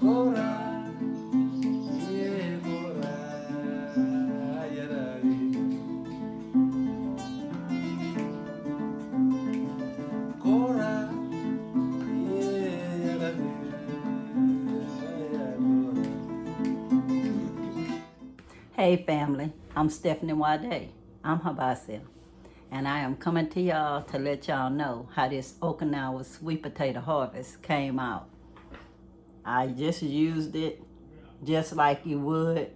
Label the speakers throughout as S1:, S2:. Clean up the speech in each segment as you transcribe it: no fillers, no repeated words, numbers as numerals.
S1: Cora, yeah, Cora, yeah, Cora, yeah,
S2: Hey family, I'm Stephanie Wade. I'm Habassia, and I am coming to y'all to let y'all know how this Okinawa sweet potato harvest came out. I just used it just like you would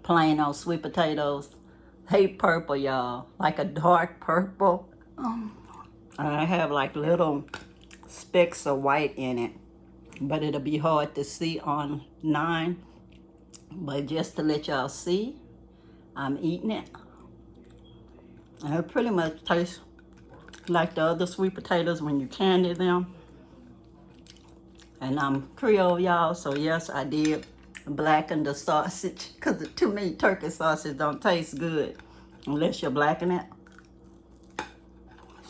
S2: plain old sweet potatoes. They purple, y'all, like a dark purple. I have like little specks of white in it, but it'll be hard to see online. But just to let y'all see, I'm eating it. And it pretty much tastes like the other sweet potatoes when you candy them. And I'm Creole, y'all, so yes, I did blacken the sausage because to me, turkey sausage don't taste good unless you blacken it.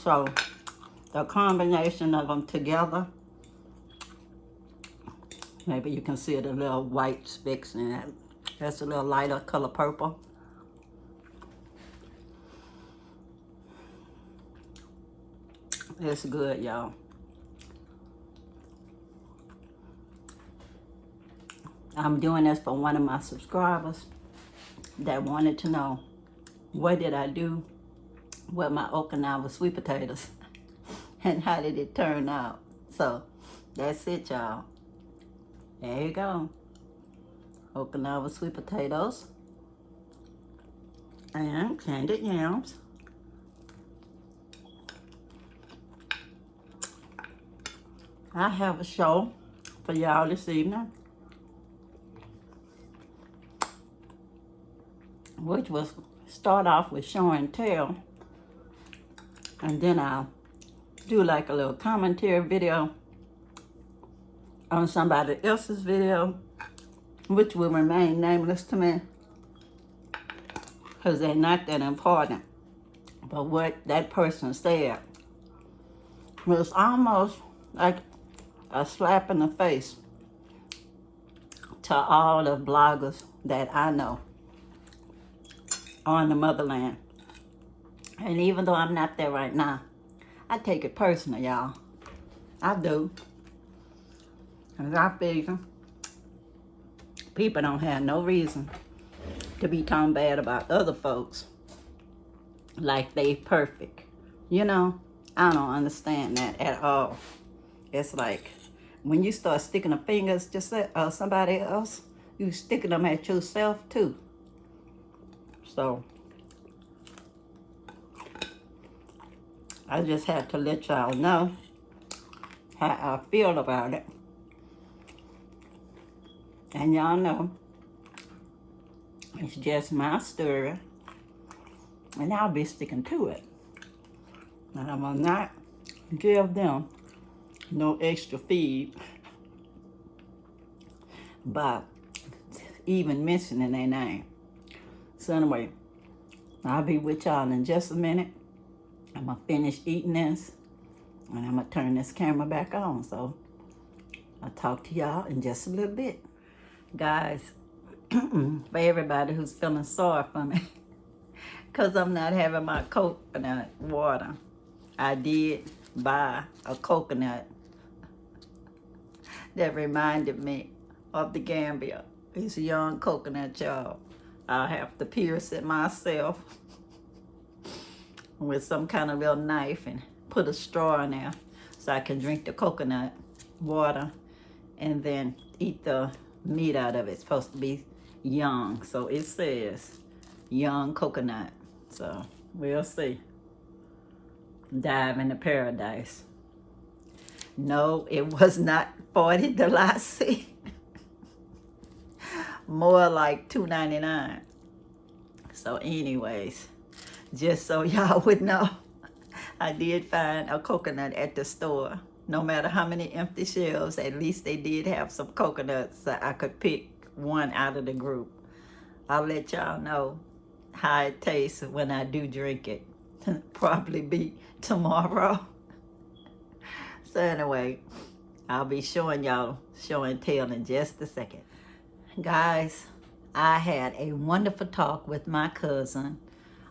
S2: So the combination of them together, maybe you can see the little white specks in it. That's a little lighter color purple. It's good, y'all. I'm doing this for one of my subscribers that wanted to know what did I do with my Okinawa sweet potatoes and how did it turn out. So that's it, y'all. There you go. Okinawa sweet potatoes and candied yams. I have a show for y'all this evening, which was start off with show and tell, and then I'll do like a little commentary video on somebody else's video, which will remain nameless to me because they're not that important. But what that person said was almost like a slap in the face to all the bloggers that I know on the Motherland. And even though I'm not there right now, I take it personal, y'all. I do. Because I figure people don't have no reason to be talking bad about other folks like they perfect. You know, I don't understand that at all. It's like when you start sticking the fingers just at somebody else, you sticking them at yourself too. So I just had to let y'all know how I feel about it. And y'all know it's just my story, and I'll be sticking to it. And I will not give them no extra feed by even mentioning their name. So anyway, I'll be with y'all in just a minute. I'm gonna finish eating this, and I'm gonna turn this camera back on. So I'll talk to y'all in just a little bit. Guys, for everybody who's feeling sorry for me, because I'm not having my coconut water, I did buy a coconut that reminded me of the Gambia. It's a young coconut, y'all. I'll have to pierce it myself with some kind of little knife and put a straw in there so I can drink the coconut water and then eat the meat out of it. It's supposed to be young, so it says young coconut. So we'll see. Dive into paradise. No, it was not $40. More like $2.99. So anyways, just so y'all would know, I did find a coconut at the store. No matter how many empty shelves, at least they did have some coconuts so I could pick one out of the group. I'll let y'all know how it tastes when I do drink it. Probably be tomorrow. So anyway, I'll be showing y'all show and tell in just a second. Guys, I had a wonderful talk with my cousin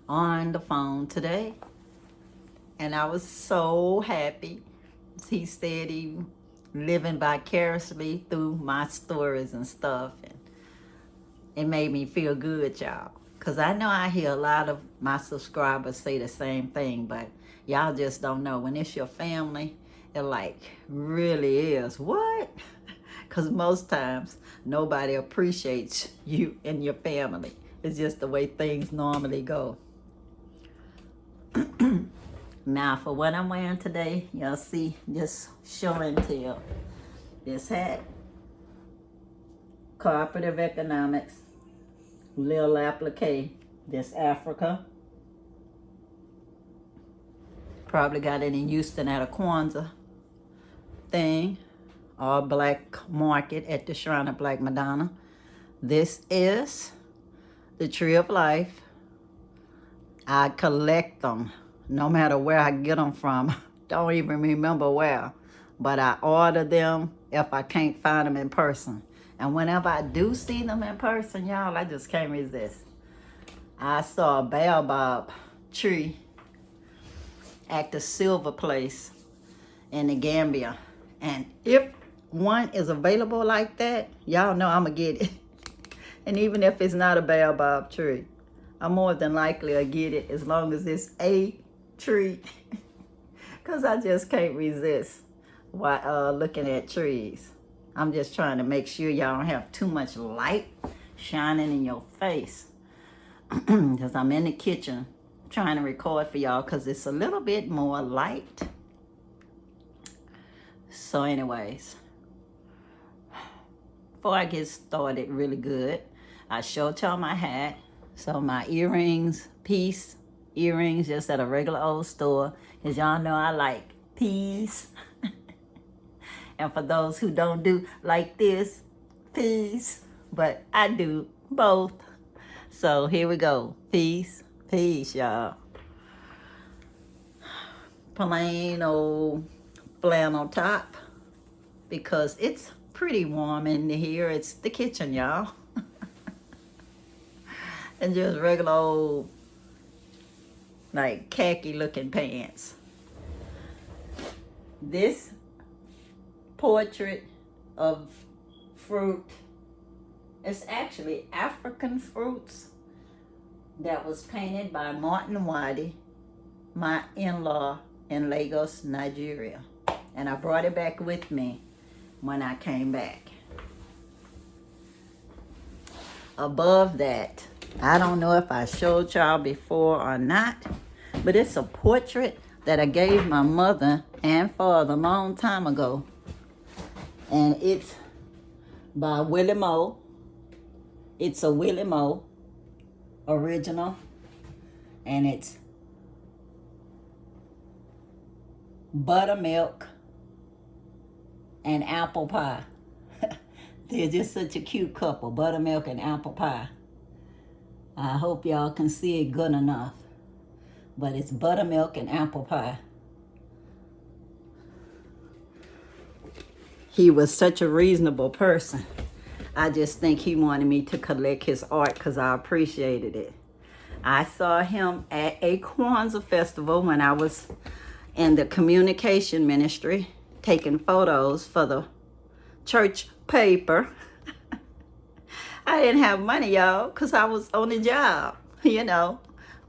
S2: on the phone today. And I was so happy. He said he living vicariously through my stories and stuff. And it made me feel good, y'all. Because I know I hear a lot of my subscribers say the same thing, but y'all just don't know. When it's your family, it like really is. What? Because most times, nobody appreciates you and your family. It's just the way things normally go. Now, for what I'm wearing today, y'all see, just showing to you this hat. Cooperative Economics, Lil Applique, this Africa. Probably got it in Houston at a Kwanzaa thing. All black market at the Shrine of Black Madonna. This is the Tree of Life. I collect them no matter where I get them from. Don't even remember where. But I order them if I can't find them in person. And whenever I do see them in person, y'all, I just can't resist. I saw a baobab tree at the Silver Place in the Gambia. And if one is available like that, y'all know I'm going to get it. And even if it's not a baobab tree, I'm more than likely to get it as long as it's a tree. Because I just can't resist while looking at trees. I'm just trying to make sure y'all don't have too much light shining in your face. Because I'm in the kitchen trying to record for y'all because it's a little bit more light. So anyways, before I get started really good, I showed y'all my hat. So my earrings, peace earrings, just at a regular old store. Because y'all know I like peace. And for those who don't do like this, peace. But I do both. So here we go. Peace, peace, y'all. Plain old flannel top. Because it's pretty warm in here. It's the kitchen, y'all. And just regular old, like khaki looking pants. This portrait of fruit, it's actually African fruits that was painted by Martin Wadi, my in-law in Lagos, Nigeria. And I brought it back with me when I came back. Above that, I don't know if I showed y'all before or not, but it's a portrait that I gave my mother and father a long time ago. And it's by Willie Moe. It's a Willie Moe original. And it's buttermilk and apple pie. They're just such a cute couple, buttermilk and apple pie. I hope y'all can see it good enough. But it's buttermilk and apple pie. He was such a reasonable person. I just think he wanted me to collect his art because I appreciated it. I saw him at a Kwanzaa festival when I was in the communication ministry, taking photos for the church paper. I didn't have money, y'all, because I was on the job, you know,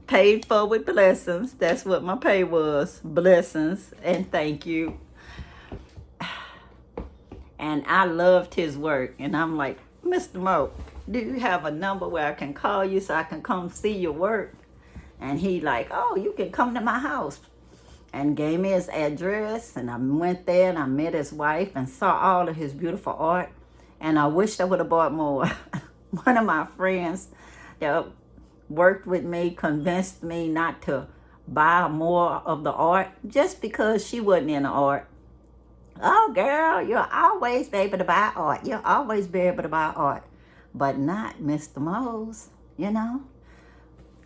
S2: paid for with blessings. That's what my pay was, blessings and thank you. And I loved his work. And I'm like, Mr. Moe, do you have a number where I can call you so I can come see your work? And he like, oh, you can come to my house. And gave me his address. And I went there and I met his wife and saw all of his beautiful art. And I wished I would have bought more. One of my friends that worked with me convinced me not to buy more of the art just because she wasn't in the art. Oh, girl, you'll always be able to buy art. You'll always be able to buy art. But not Mr. Moe's, you know.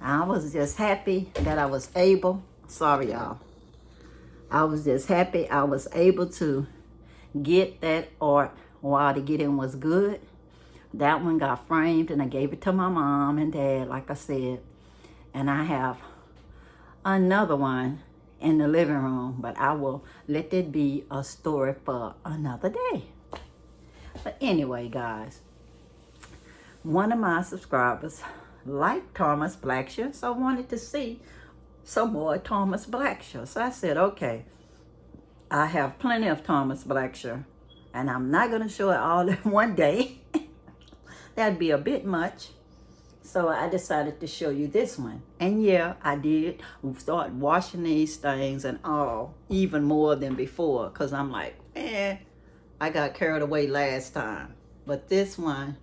S2: I was just happy that I was able. Sorry, y'all. I was just happy I was able to get that art while the getting was good. That one got framed and I gave it to my mom and dad, like I said. And I have another one in the living room, but I will let that be a story for another day. But anyway, guys, one of my subscribers liked Thomas Blackshear, so I wanted to see some more Thomas Blackshear. So I said, okay, I have plenty of Thomas Blackshear, and I'm not going to show it all in one day. That'd be a bit much. So I decided to show you this one. And yeah, I did start washing these things and all, even more than before, because I'm like, I got carried away last time. But this one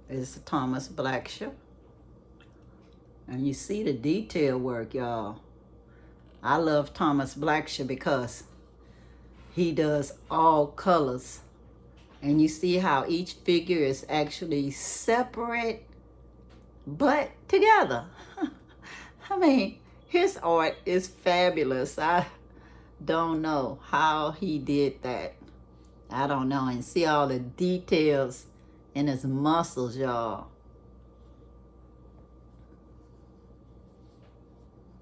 S2: is Thomas Blackshear. And you see the detail work, y'all. I love Thomas Blackshear because he does all colors. And you see how each figure is actually separate, but together. I mean, his art is fabulous. I don't know how he did that. I don't know. And see all the details in his muscles, y'all.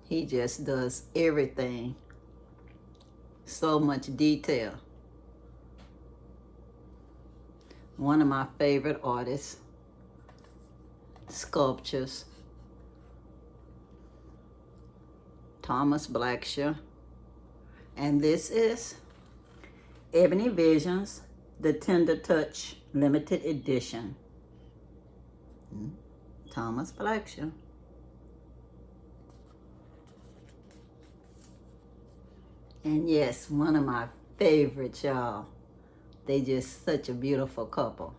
S2: He just does everything. So much detail. One of my favorite artists, sculptures, Thomas Blackshear. And this is Ebony Visions, the Tender Touch Limited Edition. Thomas Blackshear. And yes, one of my favorites, y'all. They just such a beautiful couple.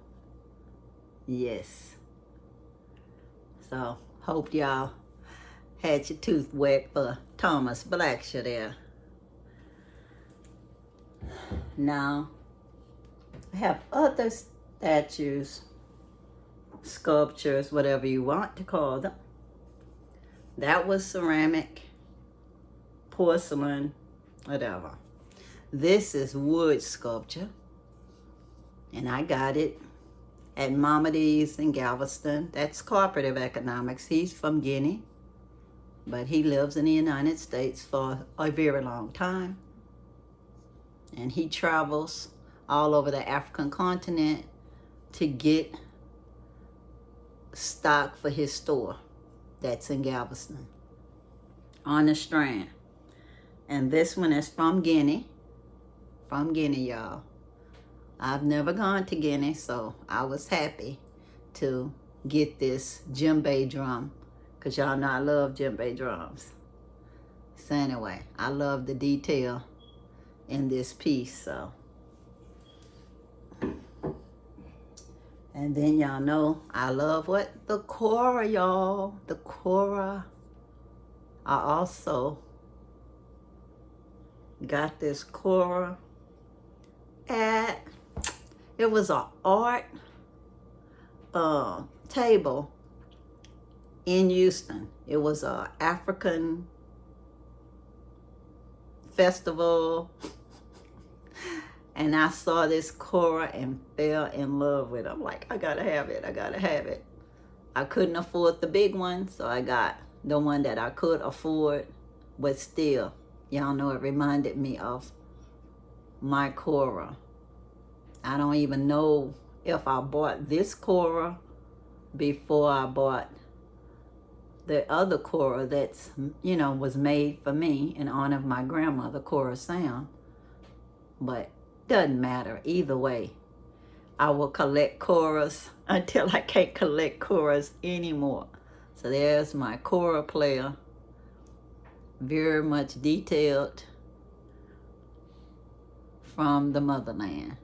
S2: Yes. So, hope y'all had your tooth wet for Thomas Blackshear there. Now, I have other statues, sculptures, whatever you want to call them. That was ceramic, porcelain, whatever. This is wood sculpture. And I got it at Mama D's in Galveston. That's cooperative economics. He's from Guinea, but he lives in the United States for a very long time. And he travels all over the African continent to get stock for his store. That's in Galveston on the Strand. And this one is from Guinea. From Guinea, y'all. I've never gone to Guinea, so I was happy to get this djembe drum, because y'all know I love djembe drums. So anyway, I love the detail in this piece, so. And then y'all know I love what? The Cora, y'all. The Cora. I also got this Cora at, it was an art table in Houston. It was an African festival. And I saw this Cora and fell in love with it. I'm like, I gotta have it, I gotta have it. I couldn't afford the big one, so I got the one that I could afford, but still, y'all know it reminded me of my Cora. I don't even know if I bought this Cora before I bought the other Cora that's, you know, was made for me in honor of my grandmother, Cora Sam. But doesn't matter. Either way, I will collect Coras until I can't collect Coras anymore. So there's my Cora player. Very much detailed from the Motherland.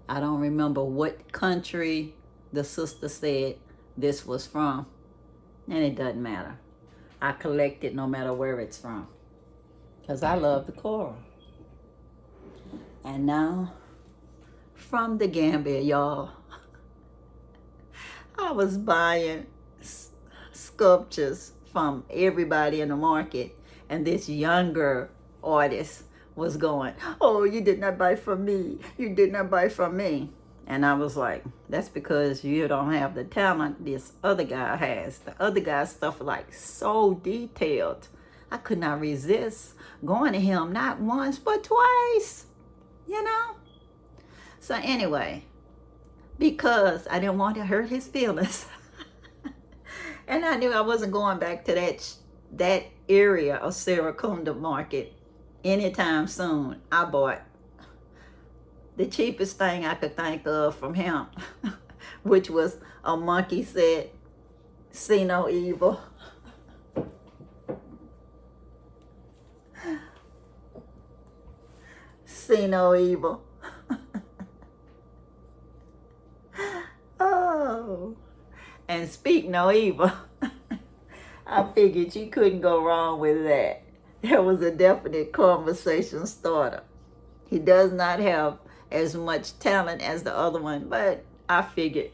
S2: I don't remember what country the sister said this was from, and it doesn't matter. I collect it no matter where it's from, because I love the Cora. And now, from the Gambia, y'all, I was buying sculptures from everybody in the market, and this younger artist was going, oh, you did not buy from me. You did not buy from me. And I was like, that's because you don't have the talent this other guy has. The other guy's stuff like so detailed. I could not resist going to him not once but twice, you know? So anyway, because I didn't want to hurt his feelings. And I knew I wasn't going back to that area of Saracunda Market anytime soon. I bought the cheapest thing I could think of from him, which was a monkey set, see no evil. See no evil. Oh, and speak no evil. I figured you couldn't go wrong with that. There was a definite conversation starter. He does not have as much talent as the other one, but I figured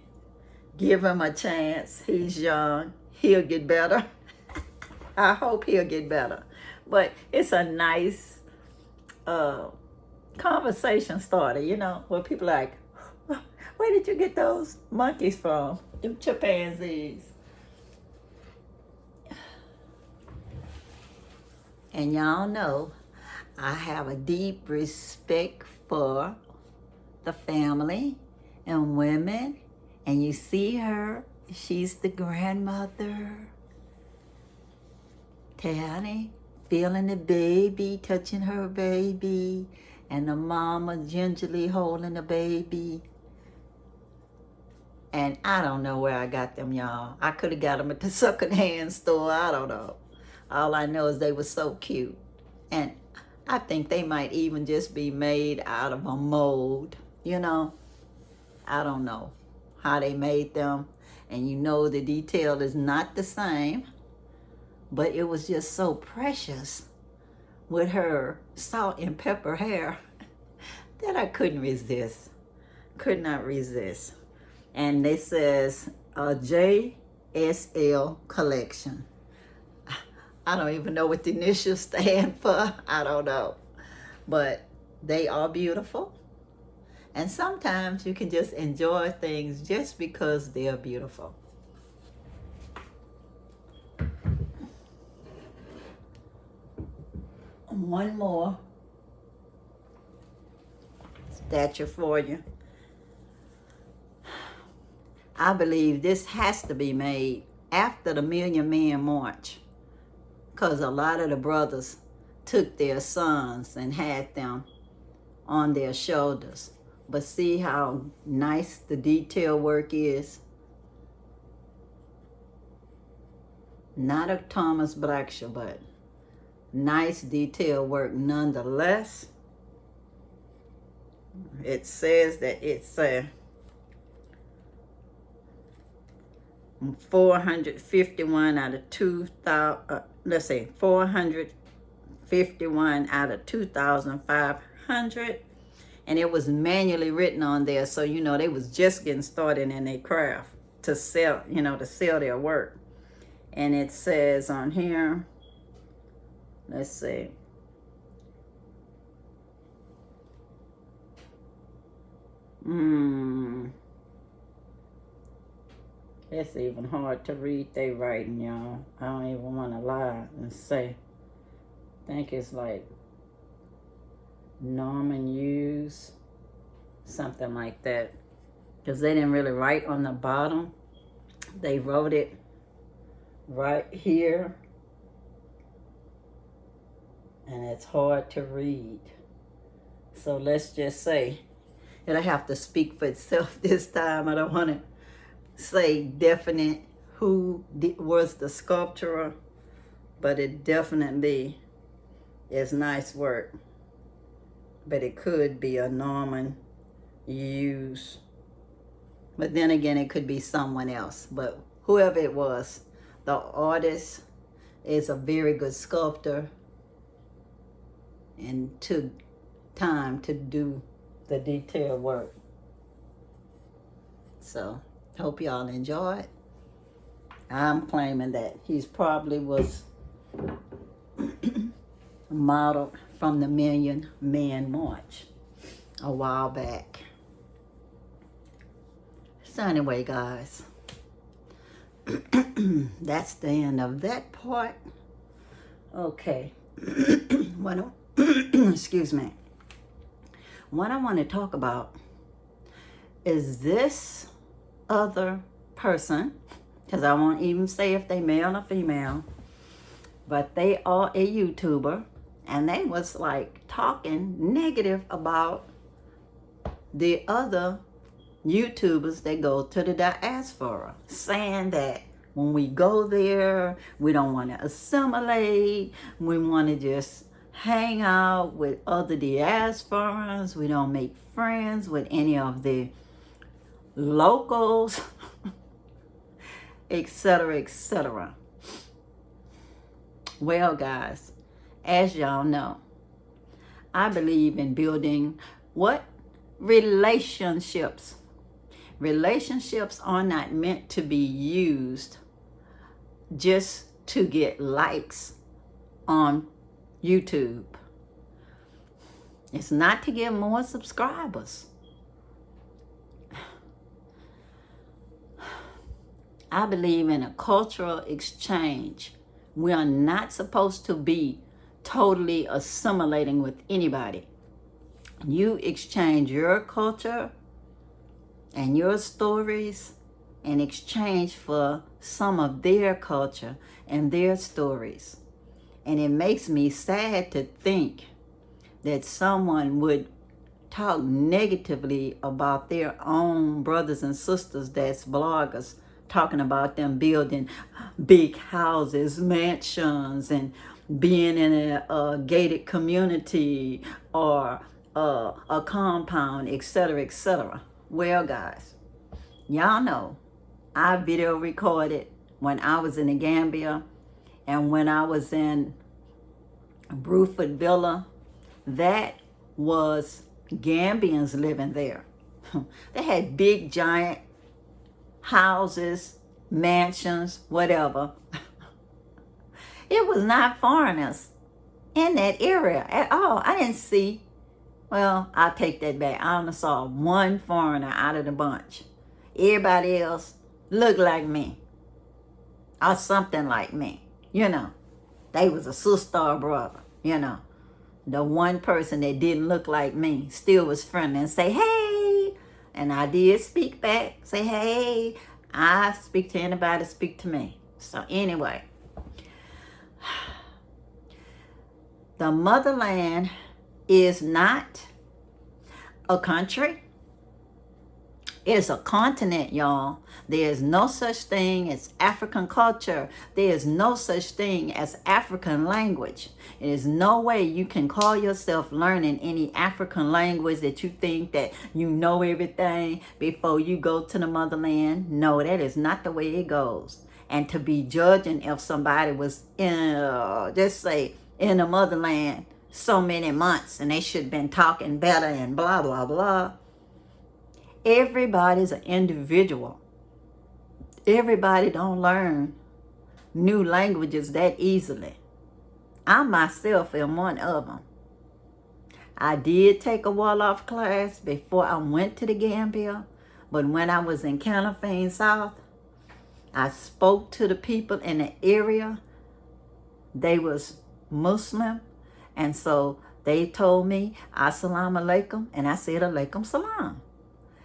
S2: give him a chance. He's young. He'll get better. I hope he'll get better. But it's a nice conversation starter, you know, where people are like, where did you get those monkeys from? Them chimpanzees. And y'all know I have a deep respect for the family and women. And you see her, she's the grandmother. Tanny, feeling the baby, touching her baby. And the mama gingerly holding the baby. And I don't know where I got them, y'all. I could have got them at the secondhand store. I don't know. All I know is they were so cute. And I think they might even just be made out of a mold, you know. I don't know how they made them. And you know the detail is not the same. But it was just so precious with her salt and pepper hair that I couldn't resist. Could not resist. And it says a JSL collection. I don't even know what the initials stand for. I don't know. But they are beautiful. And sometimes you can just enjoy things just because they're beautiful. One more statue for you. I believe this has to be made after the Million Man March, because a lot of the brothers took their sons and had them on their shoulders. But see how nice the detail work is? Not a Thomas Blackshaw, but nice detail work nonetheless. It says that it's 451 out of 2,000, let's say 451 out of 2,500. And it was manually written on there. So, you know, they was just getting started in their craft to sell, you know, to sell their work. And it says on here, let's see. It's even hard to read they writing, y'all. I don't even want to lie and say. I think it's like Norman Hughes, something like that. Because they didn't really write on the bottom. They wrote it right here. And it's hard to read. So let's just say, it'll have to speak for itself this time. I don't want to say definite who was the sculptor, but it definitely is nice work. But it could be a Norman Hughes. But then again, it could be someone else. But whoever it was, the artist is a very good sculptor and took time to do the detail work. So, hope y'all enjoy it. I'm claiming that he's probably was modeled from the Million Man March a while back. So anyway, guys, that's the end of that part. Okay. Excuse me. What I want to talk about is this other person, because I won't even say if they male or female, but they are a YouTuber, and they was like talking negative about the other YouTubers that go to the diaspora, saying that when we go there, we don't want to assimilate, we want to just hang out with other diasporans, we don't make friends with any of the locals, etc., etc. Well, guys, as y'all know, I believe in building what? Relationships. Relationships are not meant to be used just to get likes on YouTube. It's not to get more subscribers. I believe in a cultural exchange. We are not supposed to be totally assimilating with anybody. You exchange your culture and your stories in exchange for some of their culture and their stories. And it makes me sad to think that someone would talk negatively about their own brothers and sisters that's bloggers, talking about them building big houses, mansions, and being in a gated community or a compound, etc., etc. Well, guys, y'all know I video recorded when I was in the Gambia and when I was in Bruford Villa. That was Gambians living there. They had big, giant houses, mansions, whatever. It was not foreigners in that area at all. I didn't see, well, I'll take that back. I only saw one foreigner out of the bunch. Everybody else looked like me or something like me. You know, they was a sister or brother. You know, the one person that didn't look like me still was friendly and say, hey. And I did speak back, say, hey. I speak to anybody, speak to me. So anyway, the motherland is not a country. It's a continent, y'all. There is no such thing as African culture. There is no such thing as African language. There is no way you can call yourself learning any African language that you think that you know everything before you go to the motherland. No, that is not the way it goes. And to be judging if somebody was in, just say, in the motherland so many months and they should have been talking better and blah, blah, blah. Everybody's an individual. Everybody don't learn new languages that easily. I myself am one of them. I did take a Wolof class before I went to the Gambia, but when I was in Canafane South, I spoke to the people in the area. They was Muslim, and so they told me, Assalamu alaikum, and I said, alaikum salam.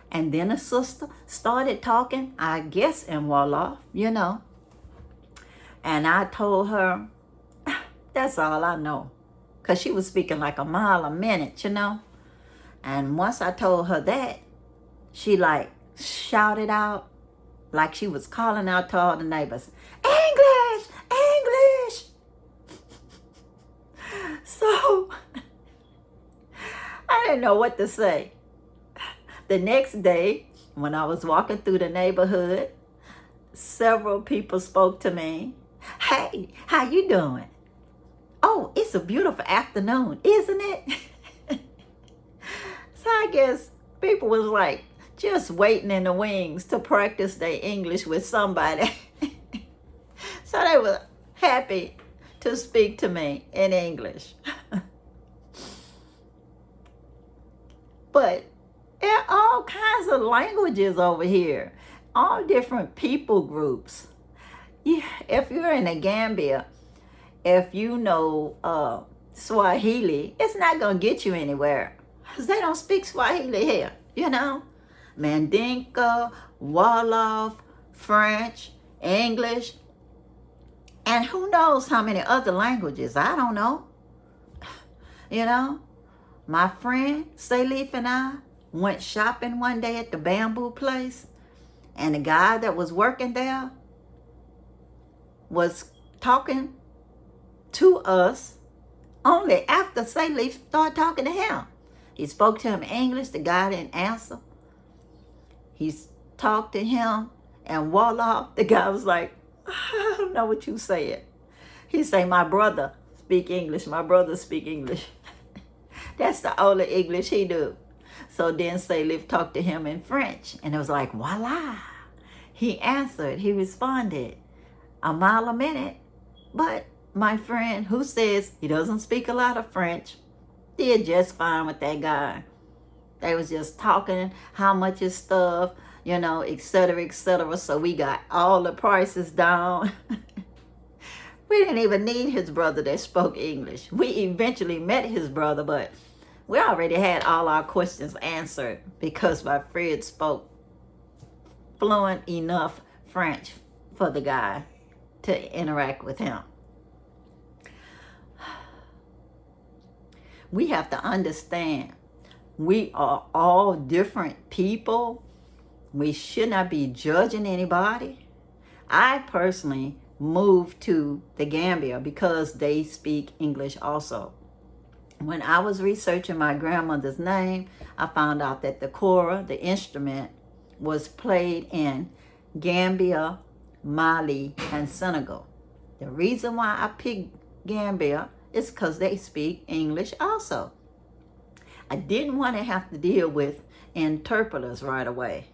S2: And then a sister started talking, I guess in Wolof, you know. And I told her, that's all I know. Because she was speaking like a mile a minute, you know. And once I told her that, she like shouted out, like she was calling out to all the neighbors, English, English. So, I didn't know what to say. The next day, when I was walking through the neighborhood, several people spoke to me. Hey, how you doing? Oh, it's a beautiful afternoon, isn't it? So I guess people was like just waiting in the wings to practice their English with somebody. So they were happy to speak to me in English. But there are all kinds of languages over here, all different people groups. If you're in the Gambia, if you know Swahili, it's not going to get you anywhere because they don't speak Swahili here, you know. Mandinka, Wolof, French, English, and who knows how many other languages. I don't know. You know, my friend Salif and I went shopping one day at the bamboo place, and the guy that was working there was talking to us only after Salif started talking to him. He spoke to him in English. The guy didn't answer. He talked to him and Wolof. The guy was like, I don't know what you said. He said, my brother speak English. My brother speak English. That's the only English he do. So then Salif talked to him in French. And it was like, voila. He answered. He responded. A mile a minute. But my friend who says he doesn't speak a lot of French did just fine with that guy. They was just talking how much his stuff, you know, et cetera, et cetera. So we got all the prices down. We didn't even need his brother that spoke English. We eventually met his brother, but we already had all our questions answered because my friend spoke fluent enough French for the guy to interact with him. We have to understand we are all different people. We should not be judging anybody. I personally moved to the Gambia because they speak English also. When I was researching my grandmother's name, I found out that the kora, the instrument, was played in Gambia, Mali, and Senegal. The reason why I picked Gambia is because they speak English also. I didn't want to have to deal with interpreters right away,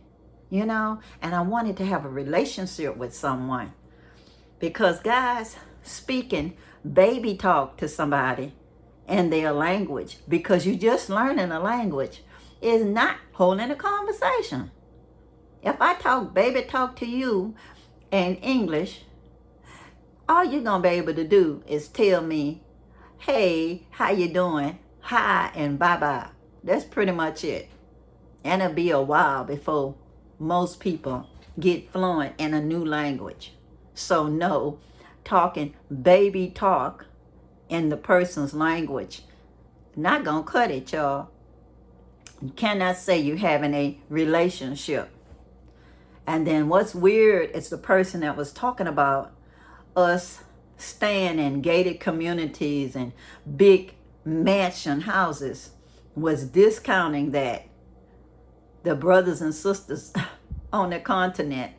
S2: you know, and I wanted to have a relationship with someone because guys, speaking baby talk to somebody in their language because you're just learning a language is not holding a conversation. If I talk baby talk to you in English, all you're going to be able to do is tell me, hey, how you doing? Hi and bye-bye. That's pretty much it. And it'll be a while before most people get fluent in a new language. So no, talking baby talk in the person's language, not gonna cut it, y'all. You cannot say you're having a relationship. And then what's weird is the person that was talking about us staying in gated communities and big mansion houses was discounting that the brothers and sisters on the continent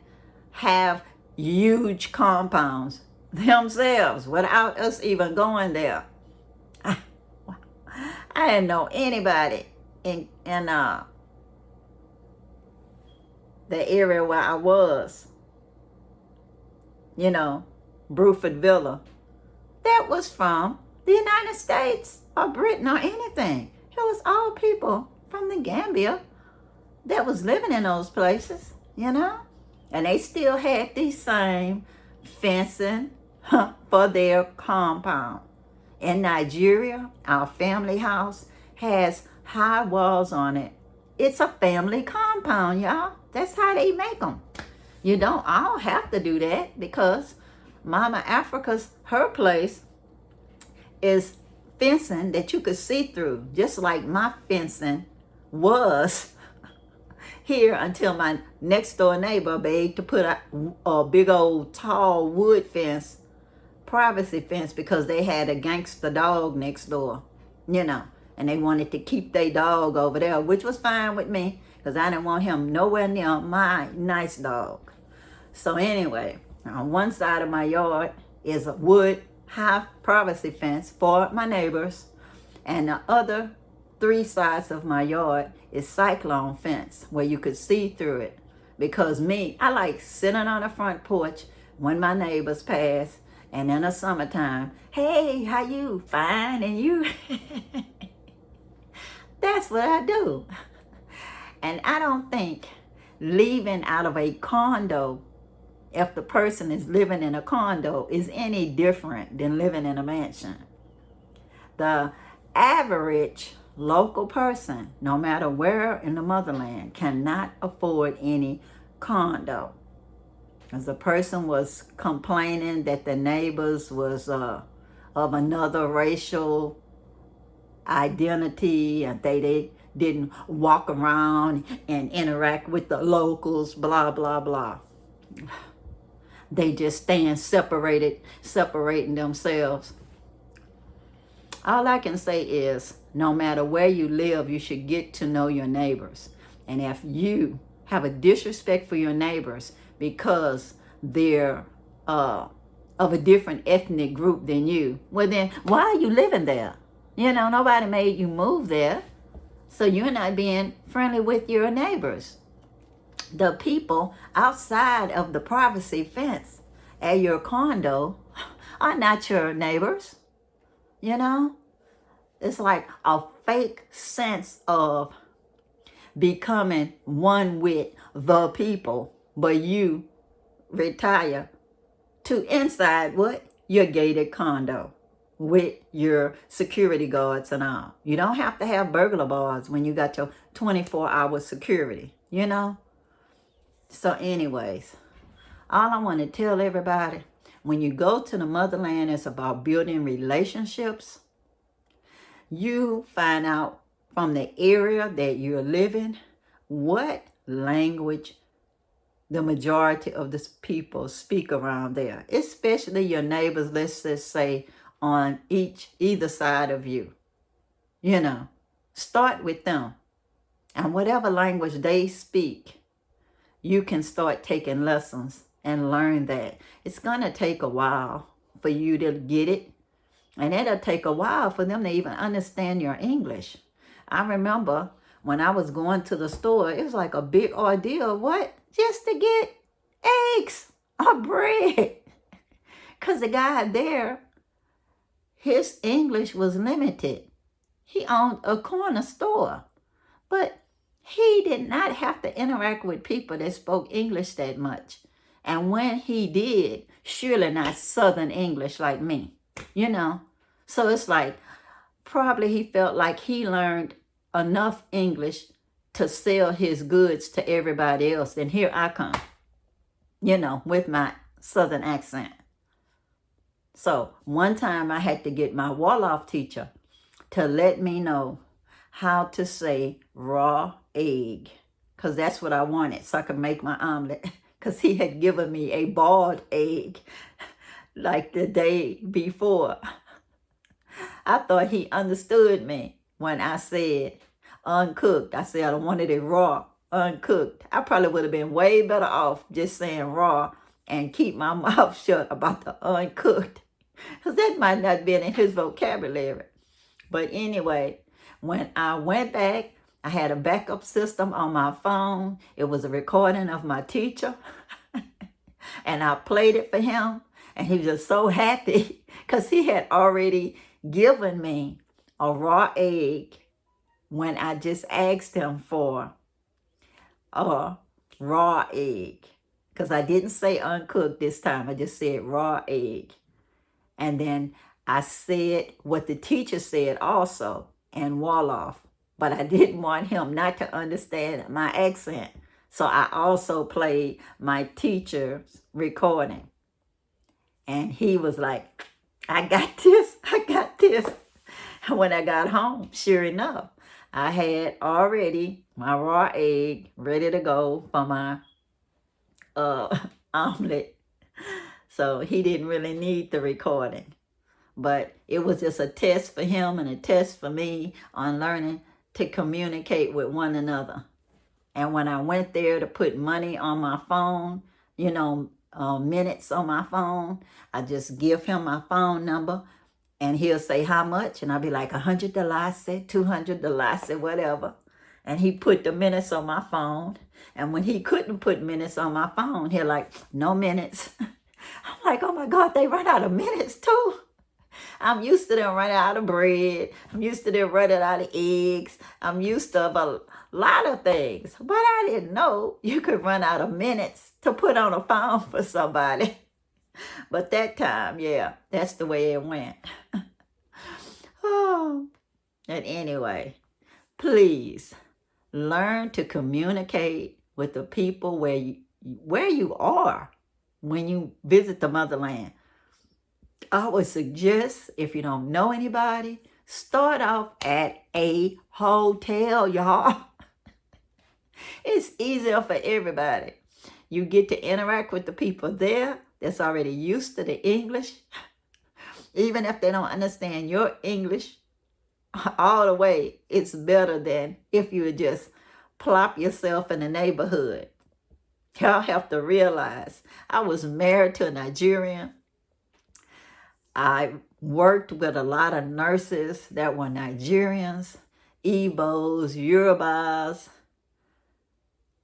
S2: have huge compounds themselves without us even going there. I didn't know anybody in the area where I was, you know, Bruford Villa, that was from the United States or Britain or anything. It was all people from the Gambia that was living in those places, you know? And they still had the same fencing for their compound. In Nigeria, our family house has high walls on it. It's a family compound, y'all. That's how they make them. You don't all have to do that because Mama Africa's, her place is fencing that you could see through, just like my fencing was here until my next door neighbor begged to put a big old tall wood fence, privacy fence, because they had a gangster dog next door, you know, and they wanted to keep their dog over there, which was fine with me because I didn't want him nowhere near my nice dog. So anyway, on one side of my yard is a wood high privacy fence for my neighbors, and the other 3 sides of my yard is cyclone fence where you could see through it. Because me, I like sitting on the front porch when my neighbors pass, and in the summertime, hey, how you? Fine, and you? That's what I do. And I don't think leaving out of a condo, if the person is living in a condo, is any different than living in a mansion. The average local person, no matter where in the motherland, cannot afford any condo. As a person was complaining that the neighbors was of another racial identity, and they didn't walk around and interact with the locals, blah, blah, blah. They just stand separating themselves. All I can say is, no matter where you live, you should get to know your neighbors. And if you have a disrespect for your neighbors because they're of a different ethnic group than you, well then, why are you living there? You know, nobody made you move there. So you're not being friendly with your neighbors. The people outside of the privacy fence at your condo are not your neighbors. You know, it's like a fake sense of becoming one with the people, but you retire to inside what? Your gated condo with your security guards and all. You don't have to have burglar bars when you got your 24-hour security, you know? So anyways, all I want to tell everybody, when you go to the motherland, it's about building relationships. You find out from the area that you're living what language the majority of the people speak around there, especially your neighbors, let's just say on either side of you. You know, start with them. And whatever language they speak, you can start taking lessons and learn that. It's going to take a while for you to get it. And it'll take a while for them to even understand your English. I remember when I was going to the store, it was like a big ordeal. What? Just to get eggs or bread. Because the guy there, his English was limited. He owned a corner store. But he did not have to interact with people that spoke English that much. And when he did, surely not Southern English like me, you know. So it's like, probably he felt like he learned enough English to sell his goods to everybody else. And here I come, you know, with my Southern accent. So one time I had to get my Wolof teacher to let me know how to say raw egg, because that's what I wanted, so I could make my omelet, because he had given me a boiled egg like the day before. I thought he understood me when I said uncooked. I said I wanted it raw, uncooked. I probably would have been way better off just saying raw and keep my mouth shut about the uncooked, because that might not have been in his vocabulary. But anyway, when I went back, I had a backup system on my phone. It was a recording of my teacher. And I played it for him. And he was just so happy because he had already given me a raw egg when I just asked him for a raw egg. Because I didn't say uncooked this time. I just said raw egg. And then I said what the teacher said also in Wolof. But I didn't want him not to understand my accent. So I also played my teacher's recording. And he was like, I got this, I got this. And when I got home, sure enough, I had already my raw egg ready to go for my omelet. So he didn't really need the recording. But it was just a test for him and a test for me on learning to communicate with one another. And when I went there to put money on my phone, you know, minutes on my phone, I just give him my phone number and he'll say how much. And I'll be like $100, $200, whatever. And he put the minutes on my phone. And when he couldn't put minutes on my phone, he'll like, no minutes. I'm like, oh my God, they run out of minutes too. I'm used to them running out of bread. I'm used to them running out of eggs. I'm used to a lot of things. But I didn't know you could run out of minutes to put on a phone for somebody. But that time, yeah, that's the way it went. Oh, and anyway, please learn to communicate with the people where you are when you visit the motherland. I would suggest, if you don't know anybody, start off at a hotel, y'all. It's easier for everybody. You get to interact with the people there that's already used to the English. Even if they don't understand your English all the way, it's better than if you would just plop yourself in the neighborhood. Y'all have to realize, I was married to a Nigerian. I worked with a lot of nurses that were Nigerians, Igbos, Yorubas,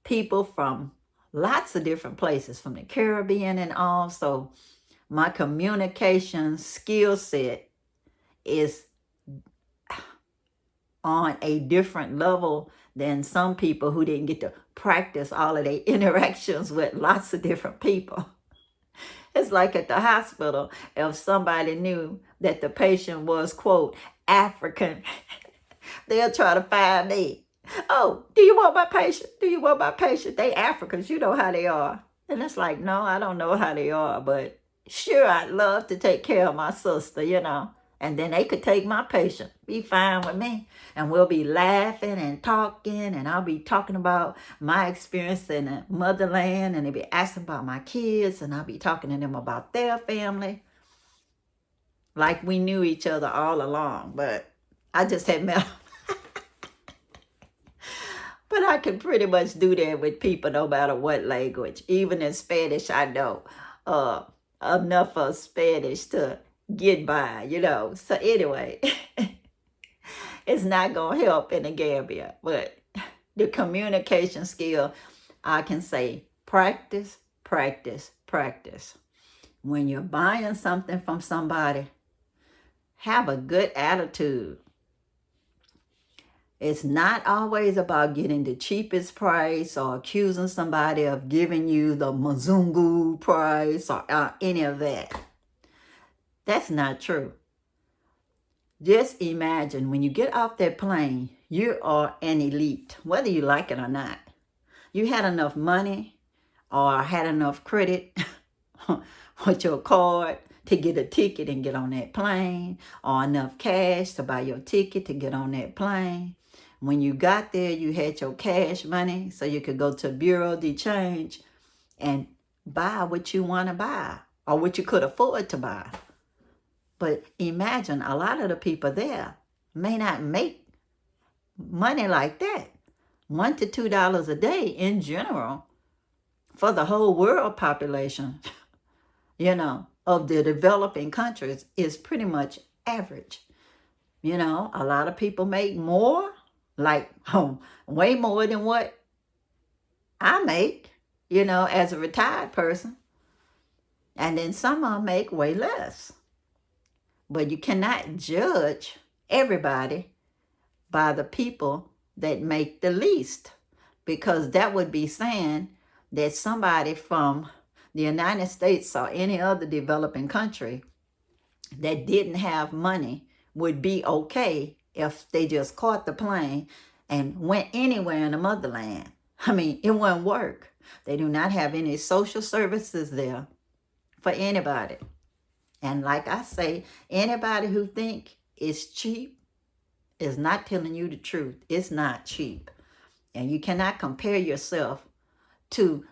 S2: people from lots of different places, from the Caribbean and all. So my communication skill set is on a different level than some people who didn't get to practice all of their interactions with lots of different people. It's like at the hospital, if somebody knew that the patient was, quote, African, they'll try to find me. Oh, do you want my patient? Do you want my patient? They Africans, you know how they are. And it's like, no, I don't know how they are, but sure, I'd love to take care of my sister, you know. And then they could take my patient, be fine with me. And we'll be laughing and talking, and I'll be talking about my experience in the motherland, and they'll be asking about my kids, and I'll be talking to them about their family. Like we knew each other all along, but I just had met them. But I can pretty much do that with people no matter what language. Even in Spanish, I know enough of Spanish to get by, you know. So anyway, it's not going to help in the Gambia. But the communication skill, I can say practice, practice, practice. When you're buying something from somebody, have a good attitude. It's not always about getting the cheapest price or accusing somebody of giving you the Mzungu price or any of that. That's not true. Just imagine when you get off that plane, you are an elite, whether you like it or not. You had enough money or had enough credit with your card to get a ticket and get on that plane, or enough cash to buy your ticket to get on that plane. When you got there, you had your cash money so you could go to Bureau de Change and buy what you want to buy or what you could afford to buy. But imagine a lot of the people there may not make money like that. $1 to $2 a day in general for the whole world population, you know, of the developing countries is pretty much average. You know, a lot of people make more, like way more than what I make, you know, as a retired person. And then some of them make way less. But you cannot judge everybody by the people that make the least, because that would be saying that somebody from the United States or any other developing country that didn't have money would be okay if they just caught the plane and went anywhere in the motherland. I mean, it wouldn't work. They do not have any social services there for anybody. And like I say, anybody who think it's cheap is not telling you the truth. It's not cheap. And you cannot compare yourself to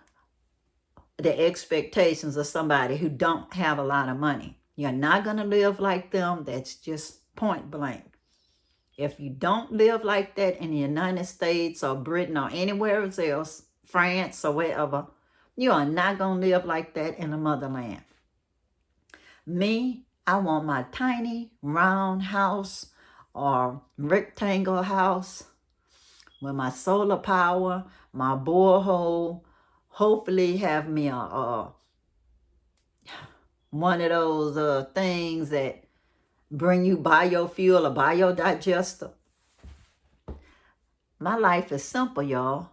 S2: the expectations of somebody who don't have a lot of money. You're not going to live like them. That's just point blank. If you don't live like that in the United States or Britain or anywhere else, France or wherever, you are not going to live like that in the motherland. Me, I want my tiny round house or rectangle house with my solar power, my borehole, hopefully have me a one of those things that bring you biofuel or biodigester. My life is simple, y'all.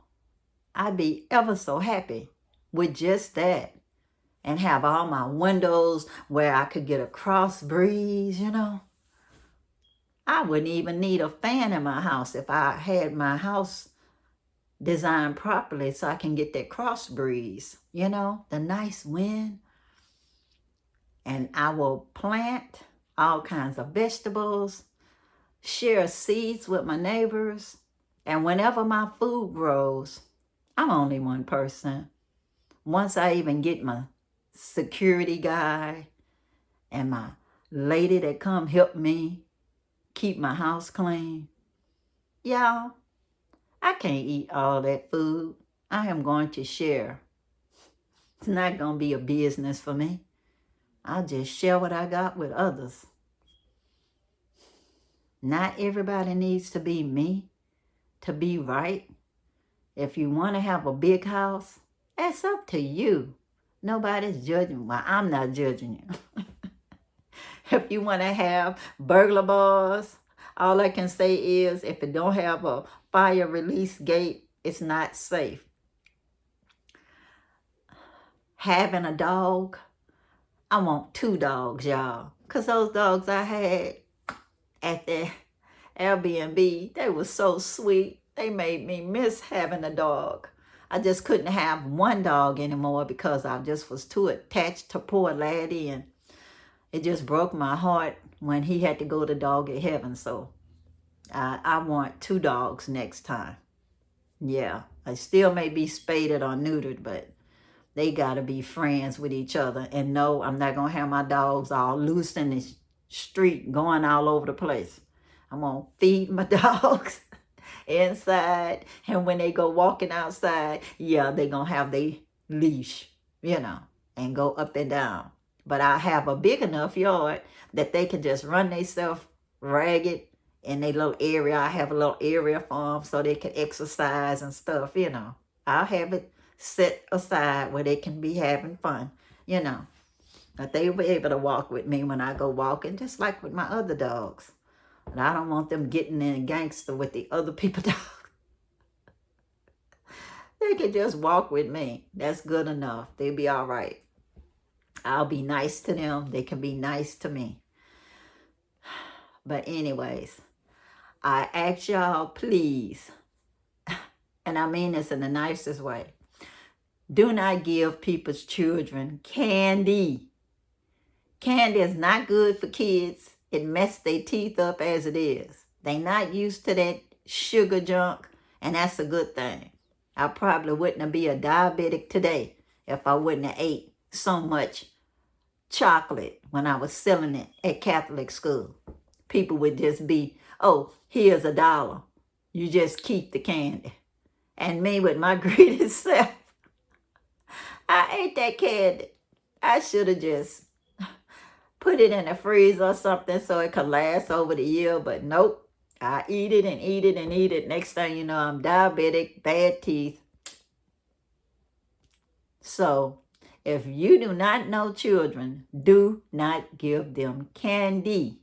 S2: I'd be ever so happy with just that. And have all my windows where I could get a cross breeze, you know. I wouldn't even need a fan in my house if I had my house designed properly so I can get that cross breeze, you know, the nice wind. And I will plant all kinds of vegetables, share seeds with my neighbors. And whenever my food grows, I'm only one person. Once I even get my security guy and my lady that come help me keep my house clean, y'all, I can't eat all that food. I am going to share. It's not going to be a business for me. I'll just share what I got with others. Not everybody needs to be me to be right. If you want to have a big house, that's up to you. Nobody's judging. Well, I'm not judging you. If you want to have burglar bars, all I can say is if it don't have a fire release gate, it's not safe. Having a dog, I want 2 dogs, y'all. Because those dogs I had at the Airbnb, they were so sweet. They made me miss having a dog. I just couldn't have one dog anymore because I just was too attached to poor Laddie, and it just broke my heart when he had to go to doggy heaven. So I want 2 dogs next time. Yeah, I still may be spaded or neutered, but they got to be friends with each other. And no, I'm not going to have my dogs all loose in the street going all over the place. I'm going to feed my dogs inside. And when they go walking outside, yeah, they're going to have their leash, you know, and go up and down. But I have a big enough yard that they can just run themselves ragged in their little area. I have a little area for them so they can exercise and stuff, you know. I'll have it set aside where they can be having fun, you know. But they will be able to walk with me when I go walking, just like with my other dogs. But I don't want them getting in gangster with the other people's dogs. They can just walk with me. That's good enough. They'll be all right. I'll be nice to them. They can be nice to me. But anyways, I ask y'all, please, and I mean this in the nicest way, do not give people's children candy. Candy is not good for kids. It messes their teeth up as it is. They not used to that sugar junk, and that's a good thing. I probably wouldn't be a diabetic today if I wouldn't have ate so much chocolate when I was selling it at Catholic school. People would just be, oh, here's $1. You just keep the candy. And me with my greedy self, I ate that candy. I should have just put it in the freezer or something so it could last over the year, but nope. I eat it and eat it and eat it. Next thing you know, I'm diabetic, bad teeth. So, if you do not know children, do not give them candy.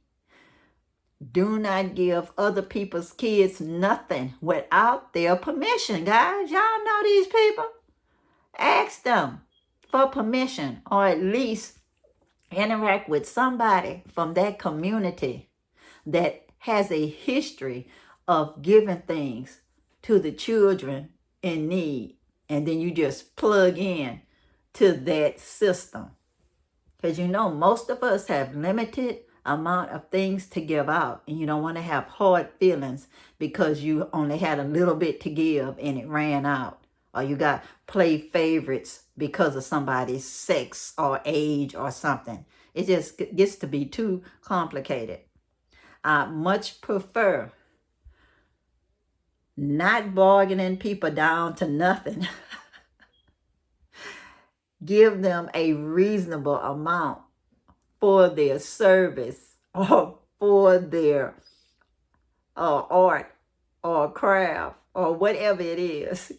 S2: Do not give other people's kids nothing without their permission, guys. Y'all know these people. Ask them for permission, or at least interact with somebody from that community that has a history of giving things to the children in need. And then you just plug in to that system. Because you know, most of us have limited amount of things to give out, and you don't want to have hard feelings because you only had a little bit to give and it ran out, or you got play favorites because of somebody's sex or age or something. It just gets to be too complicated. I much prefer not bargaining people down to nothing. Give them a reasonable amount for their service or for their art or craft or whatever it is.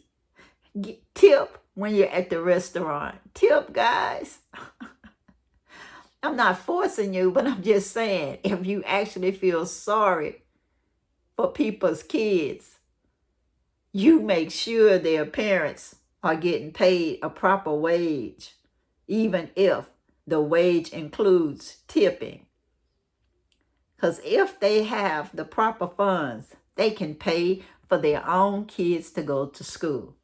S2: Tip when you're at the restaurant. Tip, guys. I'm not forcing you, but I'm just saying, if you actually feel sorry for people's kids, you make sure their parents are getting paid a proper wage, even if the wage includes tipping. Because if they have the proper funds, they can pay for their own kids to go to school.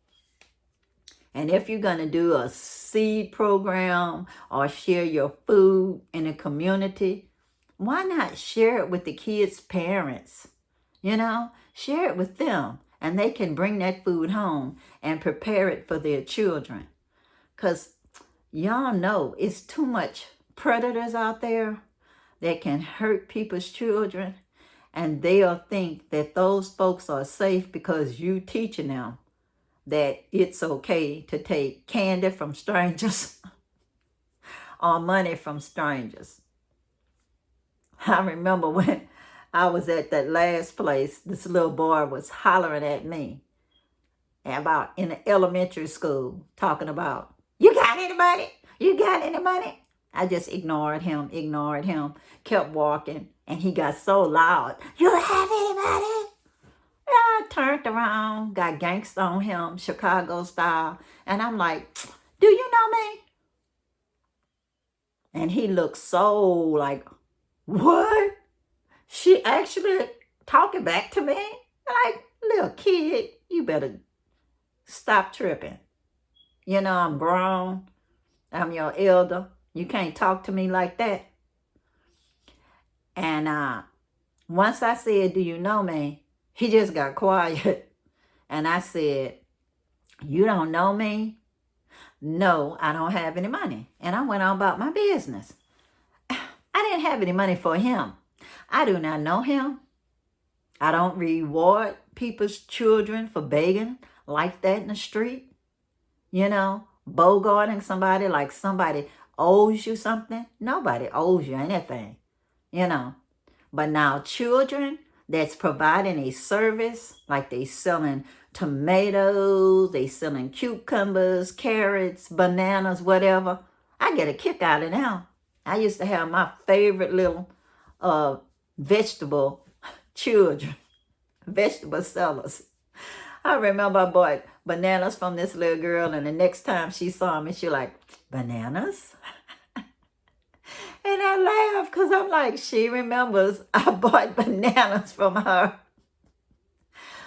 S2: And if you're going to do a seed program or share your food in a community, why not share it with the kids' parents? You know, share it with them, and they can bring that food home and prepare it for their children. Because y'all know it's too much predators out there that can hurt people's children, and they'll think that those folks are safe because you teaching them that it's okay to take candy from strangers or money from strangers. I remember when I was at that last place, this little boy was hollering at me about in the elementary school, talking about, you got any money? You got any money? I just ignored him, kept walking, and he got so loud, you have any money? I turned around, got gangsta on him, Chicago style, and I'm like, do you know me? And he looked so like, what? She actually talking back to me? Like, little kid, you better stop tripping. You know, I'm grown. I'm your elder. You can't talk to me like that. And once I said, do you know me? He just got quiet. And I said, you don't know me? No, I don't have any money. And I went on about my business. I didn't have any money for him. I do not know him. I don't reward people's children for begging like that in the street. You know, bogarting somebody like somebody owes you something. Nobody owes you anything, you know. But now children that's providing a service, like they selling tomatoes, they selling cucumbers, carrots, bananas, whatever, I get a kick out of them. I used to have my favorite little vegetable children, vegetable sellers. I remember I bought bananas from this little girl, and the next time she saw me, she like, bananas? And I laughed because I'm like, she remembers I bought bananas from her.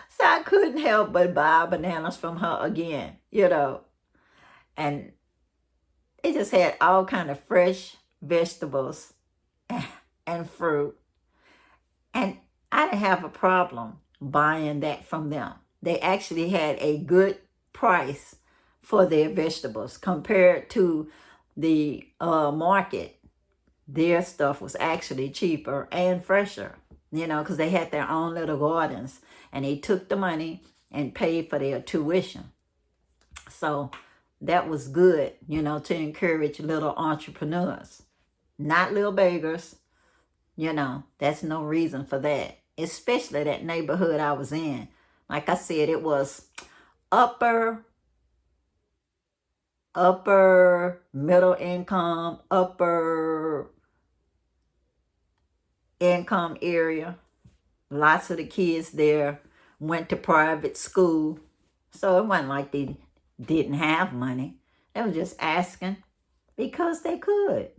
S2: So I couldn't help but buy bananas from her again, you know. And it just had all kind of fresh vegetables and fruit. And I didn't have a problem buying that from them. They actually had a good price for their vegetables compared to the market. Their stuff was actually cheaper and fresher, you know, because they had their own little gardens, and they took the money and paid for their tuition. So that was good, you know, to encourage little entrepreneurs, not little beggars. You know, that's no reason for that, especially that neighborhood I was in. Like I said, it was upper middle income, upper income area. Lots of the kids there went to private school. So it wasn't like they didn't have money. They were just asking because they could.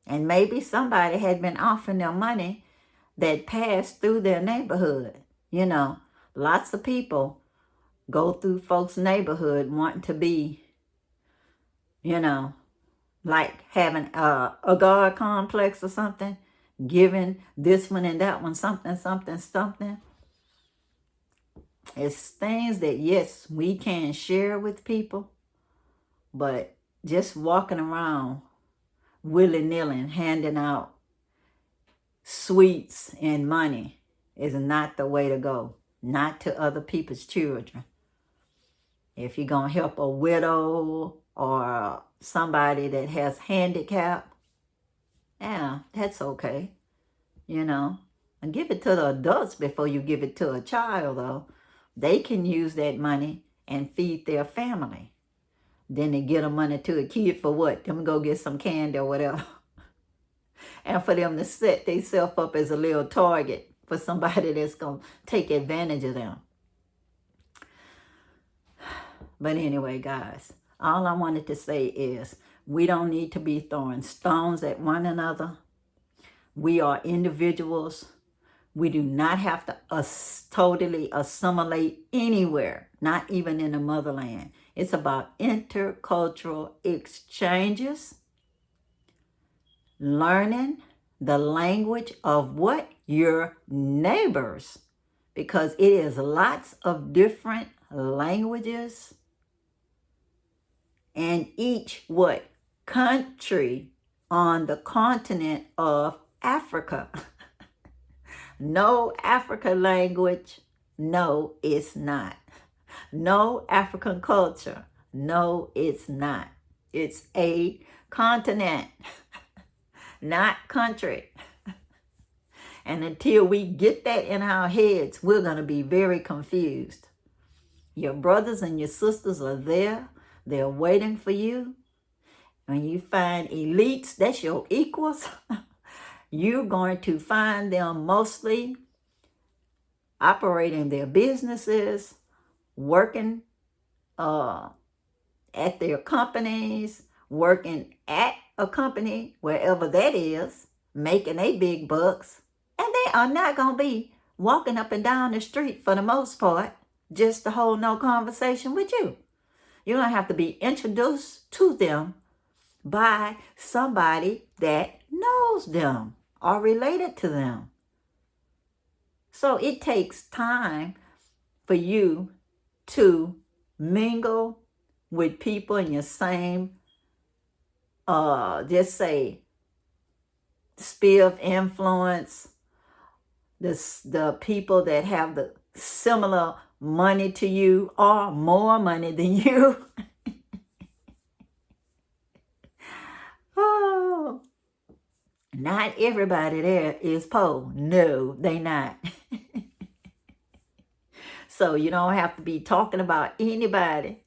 S2: And maybe somebody had been offering them money that passed through their neighborhood. You know, lots of people go through folks' neighborhood wanting to be, you know, like having a God complex or something, giving this one and that one something. It's things that, yes, we can share with people, but just walking around willy-nilly handing out sweets and money is not the way to go. Not to other people's children. If you're going to help a widow or somebody that has handicap, yeah, that's okay. You know, and give it to the adults before you give it to a child, though. They can use that money and feed their family. Then they get the money to a kid for what? Them go get some candy or whatever. and for them to set themselves up as a little target for somebody that's going to take advantage of them. But anyway, guys, all I wanted to say is we don't need to be throwing stones at one another. We are individuals. We do not have to totally assimilate anywhere, not even in the motherland. It's about intercultural exchanges, learning the language of what? Your neighbors. Because it is lots of different languages. And each what? Country on the continent of Africa. No African language. No, it's not. No African culture. No, it's not. It's a continent, not country. And until we get that in our heads, we're going to be very confused. Your brothers and your sisters are there. They're waiting for you. When you find elites, that's your equals. You're going to find them mostly operating their businesses, working at their companies, working at a company, wherever that is, making their big bucks. And they are not going to be walking up and down the street for the most part, just to hold no conversation with you. You're going to have to be introduced to them by somebody that knows them or related to them. So it takes time for you to mingle with people in your same, just say, sphere of influence, the people that have the similar money to you or more money than you. Oh, not everybody there is poor. No, they not. So you don't have to be talking about anybody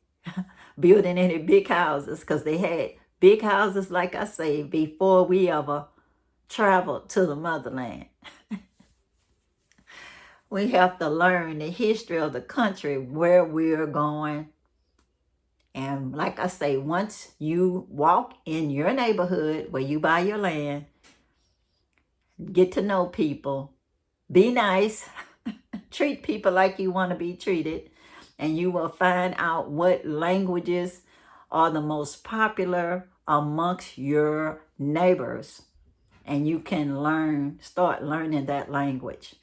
S2: building any big houses, because they had big houses, like I say, before we ever traveled to the motherland. We have to learn the history of the country, where we're going. And like I say, once you walk in your neighborhood where you buy your land, get to know people, be nice, treat people like you want to be treated, and you will find out what languages are the most popular amongst your neighbors. And you can start learning that language.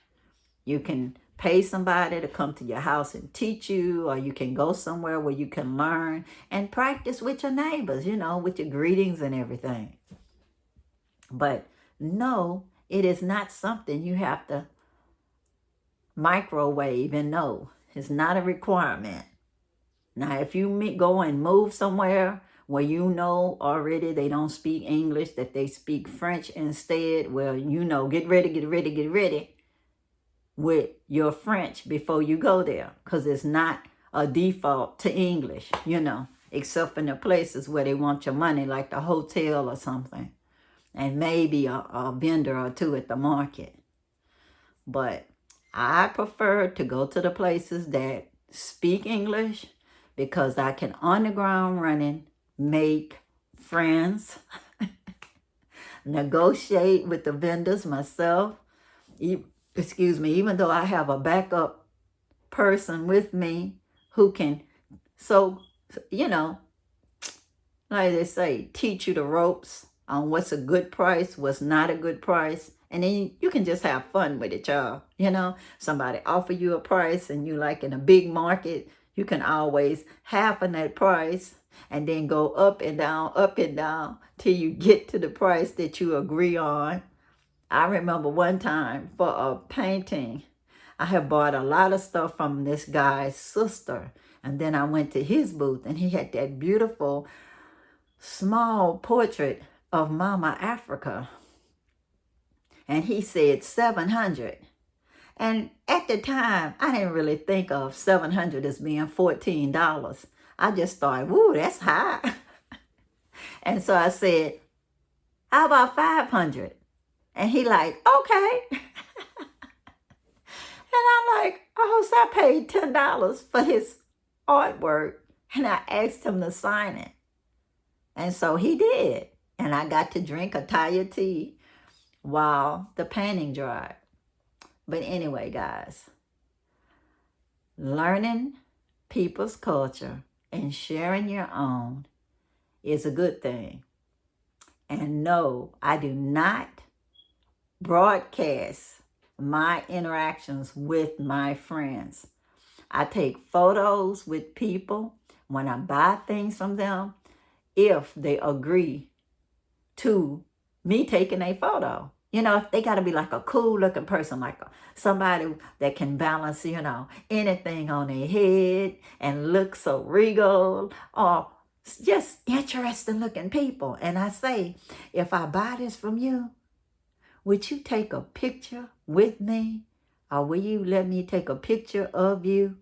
S2: You can pay somebody to come to your house and teach you, or you can go somewhere where you can learn and practice with your neighbors, with your greetings and everything. But no, it is not something you have to microwave and know. It's not a requirement. Now, if you go and move somewhere where you know already they don't speak English, that they speak French instead, well, get ready with your French before you go there, because it's not a default to English, except in the places where they want your money, like the hotel or something, and maybe a vendor or two at the market. But I prefer to go to the places that speak English, because I can, on the ground running, make friends, negotiate with the vendors myself. Even though I have a backup person with me who can, like they say, teach you the ropes on what's a good price, what's not a good price. And then you can just have fun with it, y'all. Somebody offer you a price and you like in a big market, you can always half of that price and then go up and down till you get to the price that you agree on. I remember one time for a painting, I had bought a lot of stuff from this guy's sister. And then I went to his booth and he had that beautiful small portrait of Mama Africa. And he said 700. And at the time, I didn't really think of 700 as being $14. I just thought, woo, that's high. And so I said, How about 500? And he like, okay. And I'm like, oh, so I paid $10 for his artwork. And I asked him to sign it. And so he did. And I got to drink a Thai tea while the painting dried. But anyway, guys, learning people's culture and sharing your own is a good thing. And no, I do not broadcast my interactions with my friends. I take photos with people when I buy things from them if they agree to me taking a photo. You know, if they got to be like a cool looking person, like somebody that can balance, you know, anything on their head and look so regal, or just interesting looking people. And I say, if I buy this from you, would you take a picture with me? Or will you let me take a picture of you?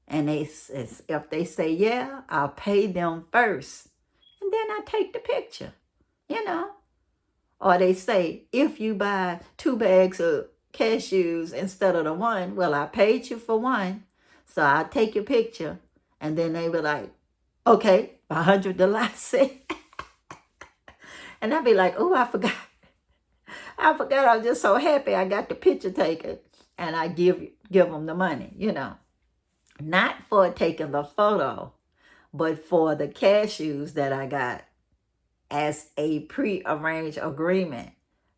S2: And if they say, yeah, I'll pay them first. And then I take the picture, you know. Or they say, if you buy 2 bags of cashews instead of the one, well, I paid you for one, so I'll take your picture. And then they were like, okay, $100. And I'd be like, oh, I forgot. I was just so happy I got the picture taken. And I give them the money, you know. Not for taking the photo, but for the cashews that I got as a pre-arranged agreement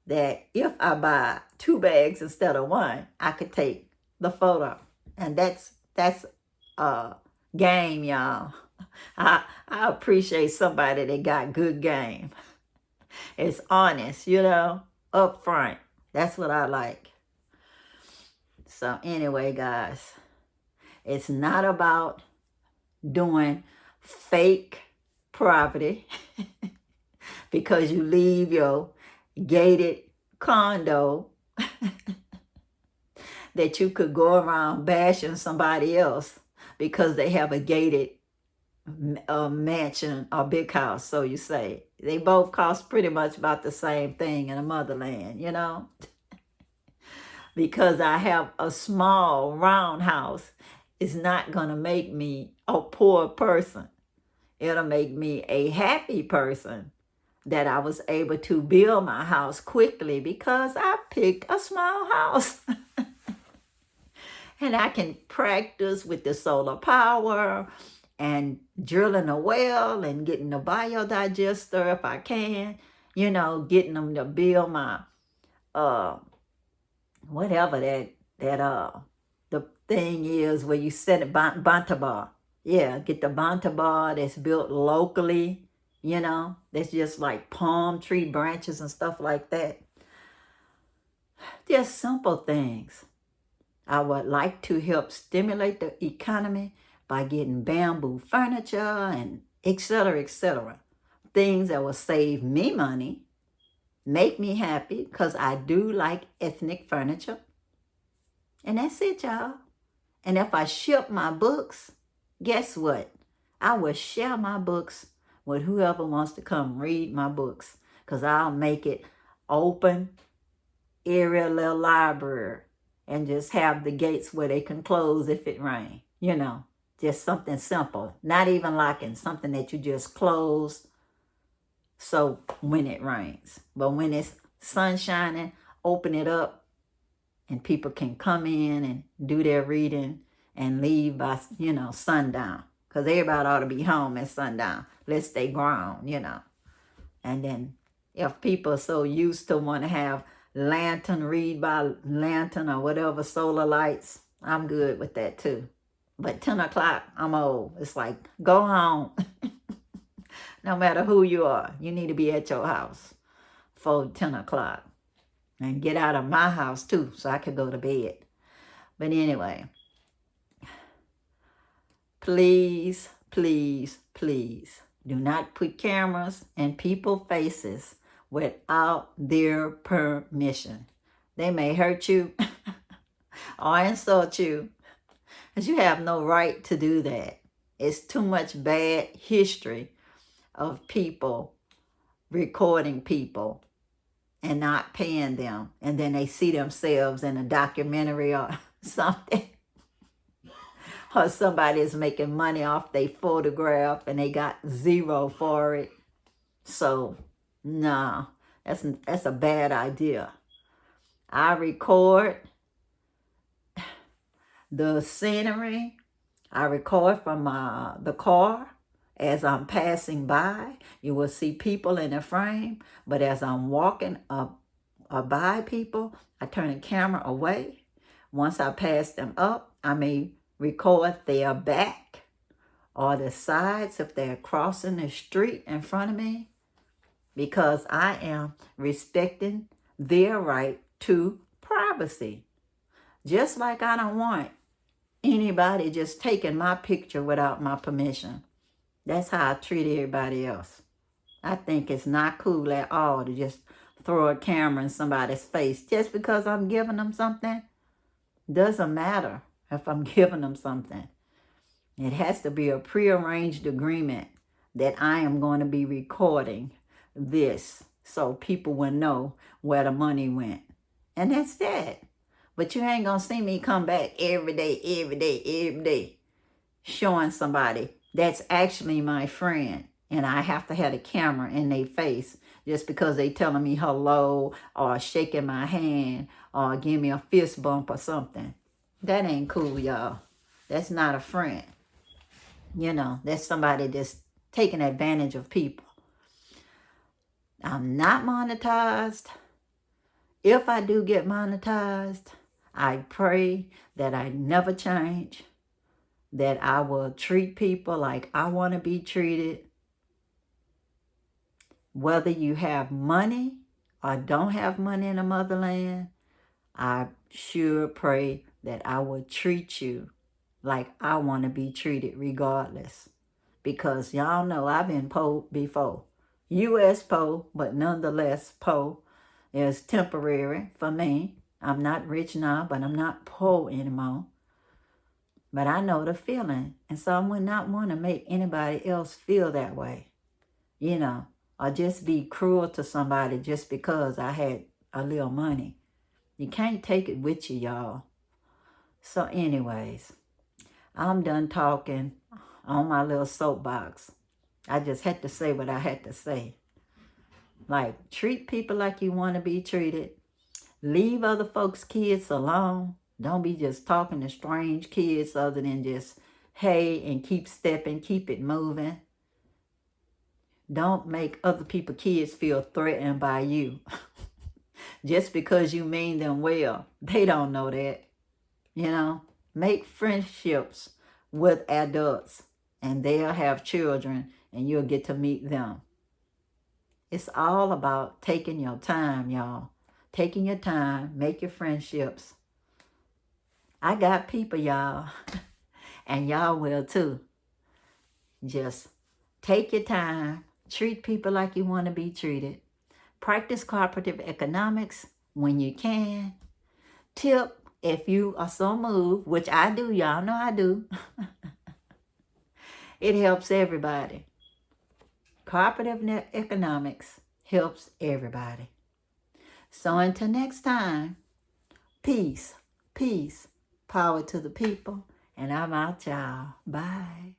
S2: that if I buy 2 bags instead of one, I could take the photo. And that's game, y'all. I appreciate somebody that got good game. It's honest, you know, upfront. That's what I like. So anyway, guys, it's not about doing fake property because you leave your gated condo that you could go around bashing somebody else because they have a gated mansion or big house, so you say. They both cost pretty much about the same thing in a motherland, you know? Because I have a small round house, it's not going to make me a poor person. It'll make me a happy person that I was able to build my house quickly because I picked a small house. And I can practice with the solar power and drilling a well and getting a biodigester if I can, you know, getting them to build my whatever that the thing is where you set it, bantaba. Yeah, get the bantaba that's built locally, you know, that's just like palm tree branches and stuff like that. Just simple things. I would like to help stimulate the economy by getting bamboo furniture and et cetera, things that will save me money, make me happy, because I do like ethnic furniture. And that's it, y'all. And if I ship my books, guess what? I will share my books with whoever wants to come read my books, because I'll make it open area little library and just have the gates where they can close if it rains, you know. Just something simple, not even locking, something that you just close so when it rains. But when it's sun shining, open it up and people can come in and do their reading and leave by, you know, sundown. Because everybody ought to be home at sundown. Let's stay grown, you know. And then if people are so used to want to have lantern, read by lantern or whatever, solar lights, I'm good with that too. But 10 o'clock, I'm old. It's like, go home. No matter who you are, you need to be at your house for 10 o'clock. And get out of my house too, so I could go to bed. But anyway, please, please, please, do not put cameras in people's faces without their permission. They may hurt you or insult you, because you have no right to do that. It's too much bad history of people recording people and not paying them, and then they see themselves in a documentary or something, or somebody is making money off their photograph and they got zero for it. So, no, that's a bad idea. I record the scenery. I record from the car as I'm passing by. You will see people in the frame, but as I'm walking up by people, I turn the camera away. Once I pass them up, I may record their back or the sides if they're crossing the street in front of me, because I am respecting their right to privacy. Just like I don't want anybody just taking my picture without my permission. That's how I treat everybody else. I think it's not cool at all to just throw a camera in somebody's face just because I'm giving them something. Doesn't matter if I'm giving them something. It has to be a prearranged agreement that I am going to be recording this so people will know where the money went. And that's that. But you ain't going to see me come back every day, showing somebody that's actually my friend. And I have to have a camera in their face just because they telling me hello or shaking my hand or give me a fist bump or something. That ain't cool, y'all. That's not a friend. You know, that's somebody that's taking advantage of people. I'm not monetized. If I do get monetized, I pray that I never change, that I will treat people like I want to be treated. Whether you have money or don't have money in the motherland, I sure pray that I will treat you like I want to be treated regardless. Because y'all know I've been poor before. U.S. poor, but nonetheless poor is temporary for me. I'm not rich now, but I'm not poor anymore. But I know the feeling. And so I would not want to make anybody else feel that way. You know, or just be cruel to somebody just because I had a little money. You can't take it with you, y'all. So anyways, I'm done talking on my little soapbox. I just had to say what I had to say. Like, treat people like you want to be treated. Leave other folks' kids alone. Don't be just talking to strange kids other than just, hey, and keep stepping, keep it moving. Don't make other people's kids feel threatened by you. Just because you mean them well. They don't know that. You know, make friendships with adults and they'll have children and you'll get to meet them. It's all about taking your time, y'all. Taking your time, make your friendships. I got people, y'all, and y'all will too. Just take your time, treat people like you want to be treated. Practice cooperative economics when you can. Tip if you are so moved, which I do, y'all know I do. It helps everybody. Cooperative economics helps everybody. So until next time, peace, power to the people, and I'm out, y'all. Bye.